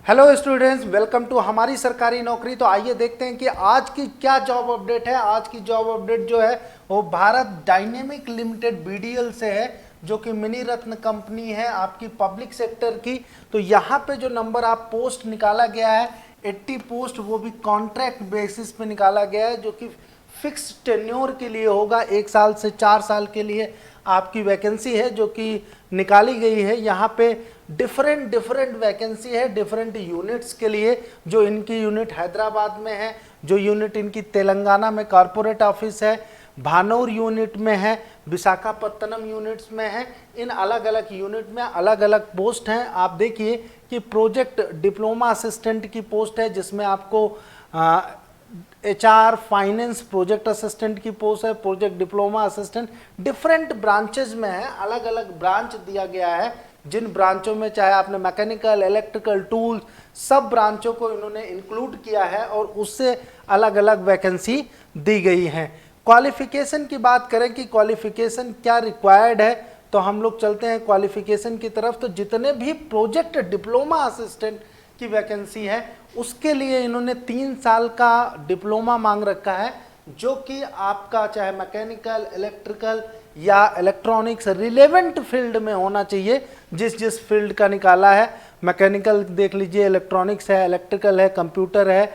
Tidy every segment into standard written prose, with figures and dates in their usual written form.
Hello students, welcome to हमारी सरकारी नौकरी। तो आइए देखते हैं कि आज की क्या जॉब अपडेट है। आज की जॉब अपडेट जो है वो भारत डायनेमिक लिमिटेड बीडीएल से है, जो कि मिनी रत्न कंपनी है आपकी पब्लिक सेक्टर की। तो यहाँ पे जो नंबर आप पोस्ट निकाला गया है 80 पोस्ट, वो भी कॉन्ट्रैक्ट बेसिस पे निकाला गया है, जो कि फिक्स टेन्योर के लिए होगा। 1 साल से 4 साल के लिए आपकी वैकेंसी है जो कि निकाली गई है। यहाँ पे डिफरेंट वैकेंसी है डिफरेंट यूनिट्स के लिए। जो इनकी यूनिट हैदराबाद में है, जो यूनिट इनकी तेलंगाना में कॉरपोरेट ऑफिस है, भानौर यूनिट में है, विशाखापत्तनम यूनिट्स में है। इन अलग अलग यूनिट में अलग अलग पोस्ट हैं। आप देखिए कि प्रोजेक्ट डिप्लोमा असिस्टेंट की पोस्ट है, जिसमें आपको HR फाइनेंस प्रोजेक्ट असिस्टेंट की पोस्ट है, project diploma assistant different branches में है। अलग अलग ब्रांच दिया गया है, जिन ब्रांचों में चाहे आपने मैकेनिकल, इलेक्ट्रिकल, टूल, सब ब्रांचों को इन्होंने इंक्लूड किया है और उससे अलग अलग वैकेंसी दी गई है। क्वालिफिकेशन की बात करें कि क्वालिफिकेशन क्या रिक्वायर्ड है, तो हम लोग चलते हैं क्वालिफिकेशन की तरफ। तो जितने भी प्रोजेक्ट डिप्लोमा असिस्टेंट की वैकेंसी है उसके लिए इन्होंने 3 साल का डिप्लोमा मांग रखा है, जो कि आपका चाहे मैकेनिकल, इलेक्ट्रिकल या इलेक्ट्रॉनिक्स रिलेवेंट फील्ड में होना चाहिए। जिस फील्ड का निकाला है, मैकेनिकल देख लीजिए, इलेक्ट्रॉनिक्स है, इलेक्ट्रिकल है, कंप्यूटर है,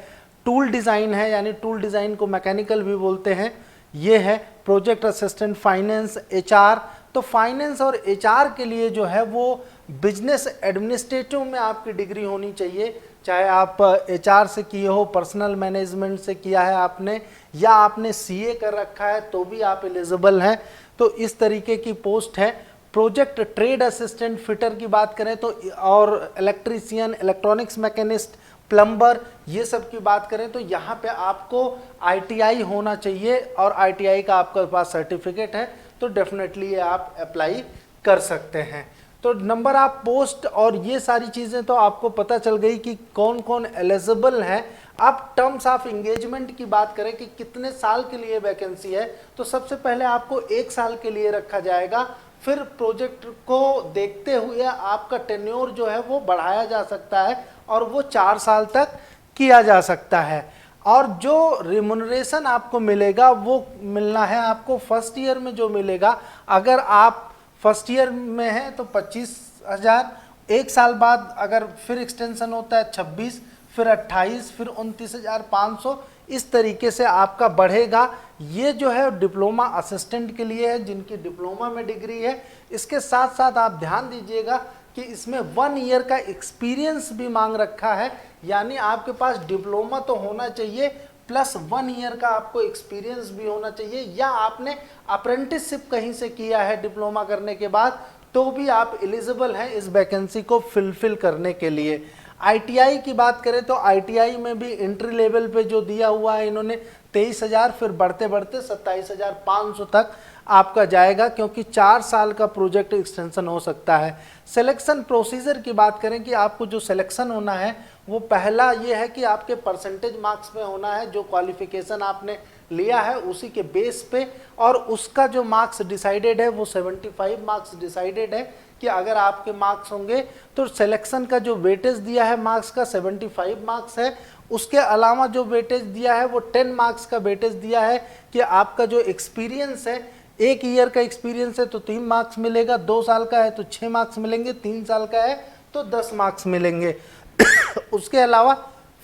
टूल डिज़ाइन है, यानी टूल डिज़ाइन को मैकेनिकल भी बोलते हैं, ये है। Project assistant finance, HR। तो फाइनेंस और HR के लिए जो है वो बिजनेस एडमिनिस्ट्रेटिव में आपकी डिग्री होनी चाहिए, चाहे आप HR से किए हो, पर्सनल मैनेजमेंट से किया है आपने, या आपने CA कर रखा है तो भी आप एलिजिबल हैं। तो इस तरीके की पोस्ट है। प्रोजेक्ट ट्रेड असिस्टेंट फिटर की बात करें तो, और इलेक्ट्रीशियन, इलेक्ट्रॉनिक्स मैकेनिस्ट, प्लम्बर, ये सब की बात करें तो यहाँ पे आपको ITI होना चाहिए और ITI का आपके पास सर्टिफिकेट है तो डेफिनेटली ये आप अप्लाई कर सकते हैं। तो नंबर आप पोस्ट और ये सारी चीज़ें तो आपको पता चल गई कि कौन कौन एलिजिबल है। अब टर्म्स ऑफ एंगेजमेंट की बात करें कि कितने साल के लिए वैकेंसी है, तो सबसे पहले आपको 1 साल के लिए रखा जाएगा। फिर प्रोजेक्ट को देखते हुए आपका टेन्योर जो है वो बढ़ाया जा सकता है और वो 4 साल तक किया जा सकता है। और जो रिम्यूनरेशन आपको मिलेगा वो मिलना है आपको फर्स्ट ईयर में जो मिलेगा। अगर आप फर्स्ट ईयर में है तो 25,000, 1 साल बाद अगर फिर एक्सटेंशन होता है 26, फिर 28, फिर 29,500, इस तरीके से आपका बढ़ेगा। ये जो है डिप्लोमा असिस्टेंट के लिए है, जिनकी डिप्लोमा में डिग्री है। इसके साथ साथ आप ध्यान दीजिएगा कि इसमें 1 ईयर का एक्सपीरियंस भी मांग रखा है, यानी आपके पास डिप्लोमा तो होना चाहिए प्लस 1 ईयर का आपको एक्सपीरियंस भी होना चाहिए, या आपने अप्रेंटिसशिप कहीं से किया है डिप्लोमा करने के बाद, तो भी आप एलिजिबल हैं इस वैकेंसी को फिलफिल करने के लिए। ITI की बात करें तो ITI में भी एंट्री लेवल पे जो दिया हुआ है इन्होंने 23,000, फिर बढ़ते बढ़ते 27,500 तक आपका जाएगा, क्योंकि 4 साल का प्रोजेक्ट एक्सटेंशन हो सकता है। सिलेक्शन प्रोसीजर की बात करें कि आपको जो सिलेक्शन होना है वो पहला ये है कि आपके परसेंटेज मार्क्स में होना है, जो क्वालिफिकेशन आपने लिया है उसी के बेस पे, और उसका जो मार्क्स डिसाइडेड है वो 75 मार्क्स डिसाइडेड है कि अगर आपके मार्क्स होंगे तो सिलेक्शन का जो वेटेज दिया है मार्क्स का 75 मार्क्स है। उसके अलावा जो वेटेज दिया है वो 10 मार्क्स का वेटेज दिया है कि आपका जो एक्सपीरियंस है, 1 ईयर का एक्सपीरियंस है तो 3 मार्क्स मिलेगा, 2 साल का है तो 6 मार्क्स मिलेंगे, 3 साल का है तो 10 मार्क्स मिलेंगे। उसके अलावा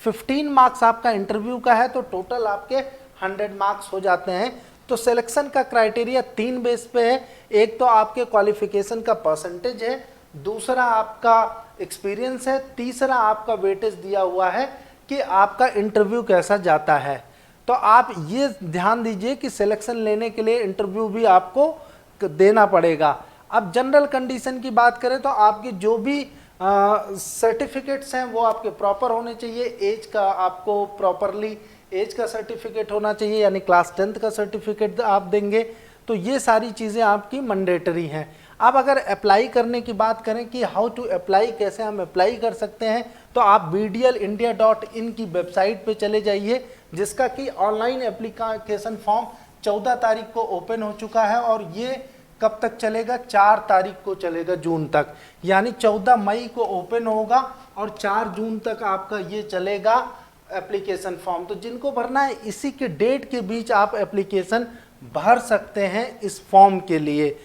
15 मार्क्स आपका इंटरव्यू का है, तो टोटल आपके 100 मार्क्स हो जाते हैं। तो सिलेक्शन का क्राइटेरिया 3 बेस पे है। एक तो आपके क्वालिफिकेशन का परसेंटेज है, दूसरा आपका एक्सपीरियंस है, तीसरा आपका वेटेज दिया हुआ है कि आपका इंटरव्यू कैसा जाता है। तो आप ये ध्यान दीजिए कि सिलेक्शन लेने के लिए इंटरव्यू भी आपको देना पड़ेगा। अब जनरल कंडीशन की बात करें तो आपकी जो भी सर्टिफिकेट्स हैं वो आपके प्रॉपर होने चाहिए। एज का आपको प्रॉपरली एज का सर्टिफिकेट होना चाहिए, यानी क्लास 10th का सर्टिफिकेट आप देंगे। तो ये सारी चीज़ें आपकी मैंडेटरी हैं। अब अगर अप्लाई करने की बात करें कि हाउ टू अप्लाई, कैसे हम अप्लाई कर सकते हैं, तो आप bdlindia.in की वेबसाइट पे चले जाइए, जिसका कि ऑनलाइन एप्लीकेशन फॉर्म 14 तारीख को ओपन हो चुका है और ये कब तक चलेगा? 4 तारीख को चलेगा, जून तक। यानी 14 मई को ओपन होगा और 4 जून तक आपका ये चलेगा एप्लीकेशन फॉर्म। तो जिनको भरना है इसी के डेट के बीच आप एप्लीकेशन भर सकते हैं इस फॉर्म के लिए।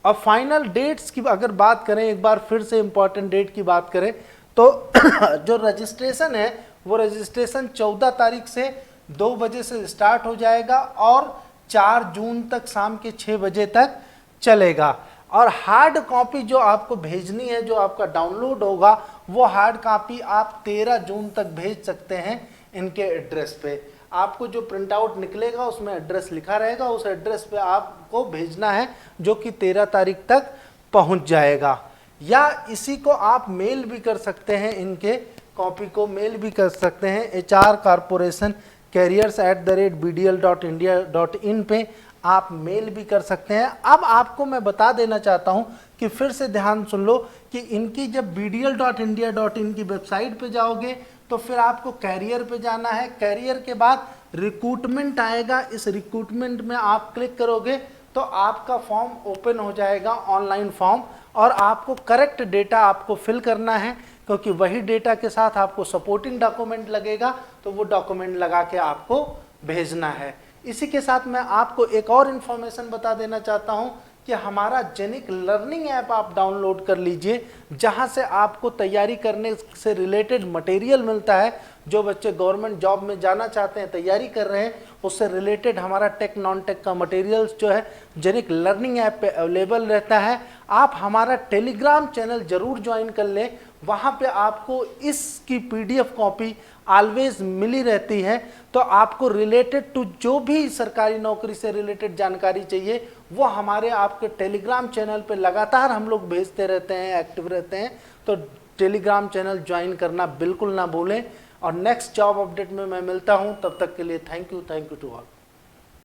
अब फाइनल डेट्स की अगर बात करें, एक बार फिर से इंपॉर्टेंट डेट की बात करें तो जो रजिस्ट्रेशन है वो रजिस्ट्रेशन 14 तारीख से 2 बजे से स्टार्ट हो जाएगा और 4 जून तक शाम के 6 बजे तक चलेगा। और हार्ड कॉपी जो आपको भेजनी है, जो आपका डाउनलोड होगा, वो हार्ड कॉपी आप 13 जून तक भेज सकते हैं इनके एड्रेस पे। आपको जो प्रिंट आउट निकलेगा उसमें एड्रेस लिखा रहेगा, उस एड्रेस पे आपको भेजना है जो कि 13 तारीख तक पहुंच जाएगा। या इसी को आप मेल भी कर सकते हैं, इनके कॉपी को मेल भी कर सकते हैं HR Corporation careers@bdl.india.in पे आप मेल भी कर सकते हैं। अब आपको मैं बता देना चाहता हूं कि फिर से ध्यान सुन लो कि इनकी जब bdl.india.in की वेबसाइट पे जाओगे तो फिर आपको कैरियर पे जाना है। कैरियर के बाद रिक्रूटमेंट आएगा, इस रिक्रूटमेंट में आप क्लिक करोगे तो आपका फॉर्म ओपन हो जाएगा, ऑनलाइन फॉर्म, और आपको करेक्ट डेटा आपको फिल करना है क्योंकि वही डेटा के साथ आपको सपोर्टिंग डॉक्यूमेंट लगेगा, तो वो डॉक्यूमेंट लगा के आपको भेजना है। इसी के साथ मैं आपको एक और इन्फॉर्मेशन बता देना चाहता हूं कि हमारा जेनिक लर्निंग ऐप आप डाउनलोड कर लीजिए, जहां से आपको तैयारी करने से रिलेटेड मटेरियल मिलता है। जो बच्चे गवर्नमेंट जॉब में जाना चाहते हैं, तैयारी कर रहे हैं, उससे रिलेटेड हमारा टेक नॉन टेक का मटेरियल्स जो है जेनिक लर्निंग ऐप पे अवेलेबल रहता है। आप हमारा टेलीग्राम चैनल जरूर ज्वाइन कर लें, वहाँ पे आपको इसकी PDF कॉपी ऑलवेज मिली रहती है। तो आपको रिलेटेड टू जो भी सरकारी नौकरी से रिलेटेड जानकारी चाहिए वो हमारे आपके टेलीग्राम चैनल पे लगातार हम लोग भेजते रहते हैं, एक्टिव रहते हैं। तो टेलीग्राम चैनल ज्वाइन करना बिल्कुल ना भूलें। और नेक्स्ट जॉब अपडेट में मैं मिलता हूं, तब तक के लिए थैंक यू टू ऑल।